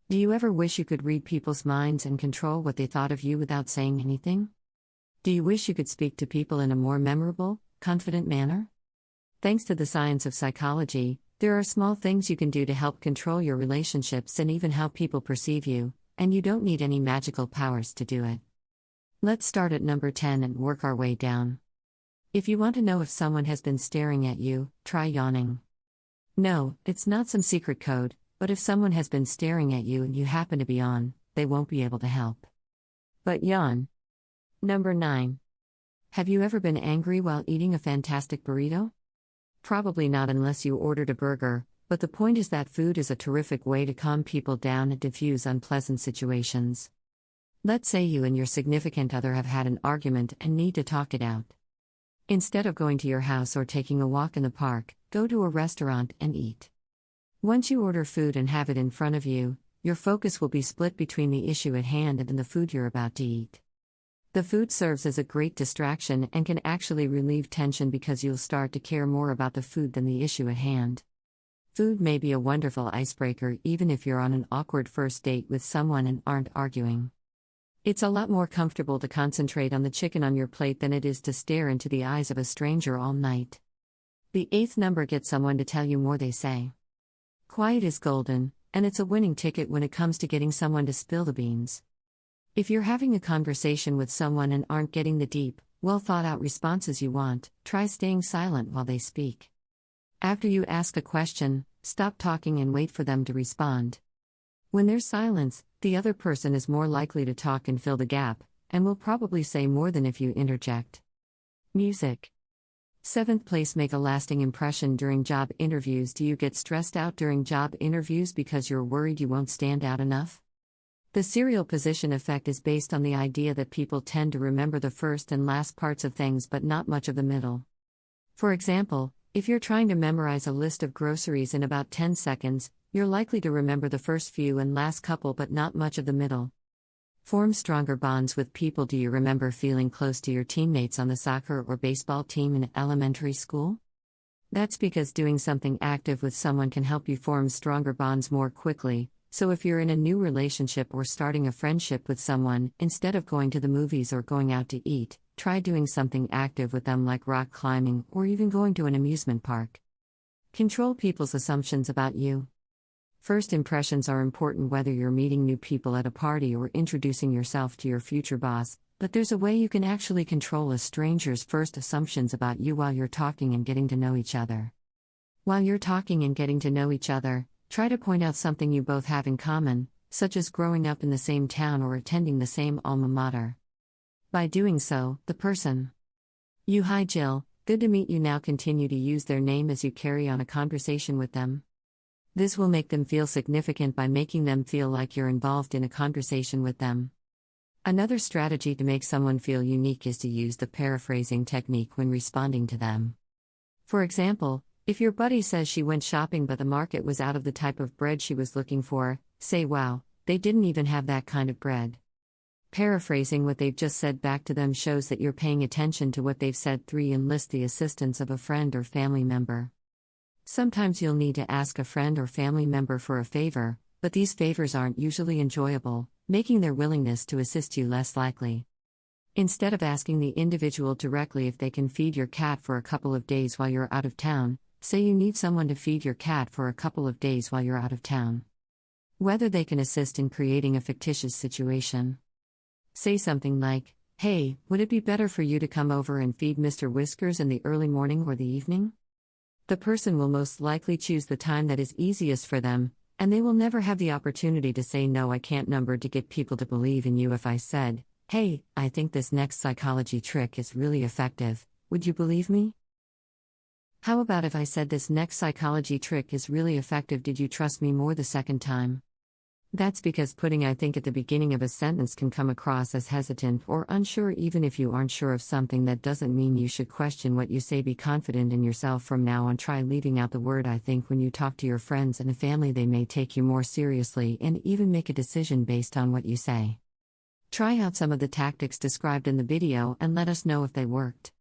Do you ever wish you could read people's minds and control what they thought of you without saying anything? Do you wish you could speak to people in a more memorable, confident manner? Thanks to the science of psychology, there are small things you can do to help control your relationships and even how people perceive you, and you don't need any magical powers to do it. Let's start at number 10 and work our way down. If you want to know if someone has been staring at you, try yawning. No, it's not some secret code, but if someone has been staring at you and you happen to be on, they won't be able to help but yawn. Number 9. Have you ever been angry while eating a fantastic burrito? Probably not unless you ordered a burger, but the point is that food is a terrific way to calm people down and diffuse unpleasant situations. Let's say you and your significant other have had an argument and need to talk it out. Instead of going to your house or taking a walk in the park, go to a restaurant and eat. Once you order food and have it in front of you, your focus will be split between the issue at hand and the food you're about to eat. The food serves as a great distraction and can actually relieve tension because you'll start to care more about the food than the issue at hand. Food may be a wonderful icebreaker even if you're on an awkward first date with someone and aren't arguing. It's a lot more comfortable to concentrate on the chicken on your plate than it is to stare into the eyes of a stranger all night. The 8th number gets someone to tell you more, they say. Quiet is golden, and it's a winning ticket when it comes to getting someone to spill the beans. If you're having a conversation with someone and aren't getting the deep, well-thought-out responses you want, try staying silent while they speak. After you ask a question, stop talking and wait for them to respond. When there's silence, the other person is more likely to talk and fill the gap, and will probably say more than if you interject. Music. 7th place, make a lasting impression during job interviews. Do you get stressed out during job interviews because you're worried you won't stand out enough? The serial position effect is based on the idea that people tend to remember the first and last parts of things but not much of the middle. For example, if you're trying to memorize a list of groceries in about 10 seconds, you're likely to remember the first few and last couple but not much of the middle. Form stronger bonds with people. Do you remember feeling close to your teammates on the soccer or baseball team in elementary school? That's because doing something active with someone can help you form stronger bonds more quickly, so if you're in a new relationship or starting a friendship with someone, instead of going to the movies or going out to eat, try doing something active with them like rock climbing or even going to an amusement park. Control people's assumptions about you. First impressions are important whether you're meeting new people at a party or introducing yourself to your future boss, but there's a way you can actually control a stranger's first assumptions about you while you're talking and getting to know each other. While you're talking and getting to know each other, try to point out something you both have in common, such as growing up in the same town or attending the same alma mater. By doing so, the person. Hi Jill, good to meet you. Now continue to use their name as you carry on a conversation with them. This will make them feel significant by making them feel like you're involved in a conversation with them. Another strategy to make someone feel unique is to use the paraphrasing technique when responding to them. For example, if your buddy says she went shopping but the market was out of the type of bread she was looking for, say, "Wow, they didn't even have that kind of bread." Paraphrasing what they've just said back to them shows that you're paying attention to what they've said. 3. Enlist the assistance of a friend or family member. Sometimes you'll need to ask a friend or family member for a favor, but these favors aren't usually enjoyable, making their willingness to assist you less likely. Instead of asking the individual directly if they can feed your cat for a couple of days while you're out of town, say you need someone to feed your cat for a couple of days while you're out of town. Whether they can assist in creating a fictitious situation. Say something like, "Hey, would it be better for you to come over and feed Mr. Whiskers in the early morning or the evening?" The person will most likely choose the time that is easiest for them, and they will never have the opportunity to say no. I can't number to get people to believe in you. If I said, "Hey, I think this next psychology trick is really effective, would you believe me?" How about if I said this next psychology trick is really effective, did you trust me more the second time? That's because putting "I think" at the beginning of a sentence can come across as hesitant or unsure. Even if you aren't sure of something, that doesn't mean you should question what you say. Be confident in yourself from now on. Try leaving out the word "I think" when you talk to your friends and family. They may take you more seriously and even make a decision based on what you say. Try out some of the tactics described in the video and let us know if they worked.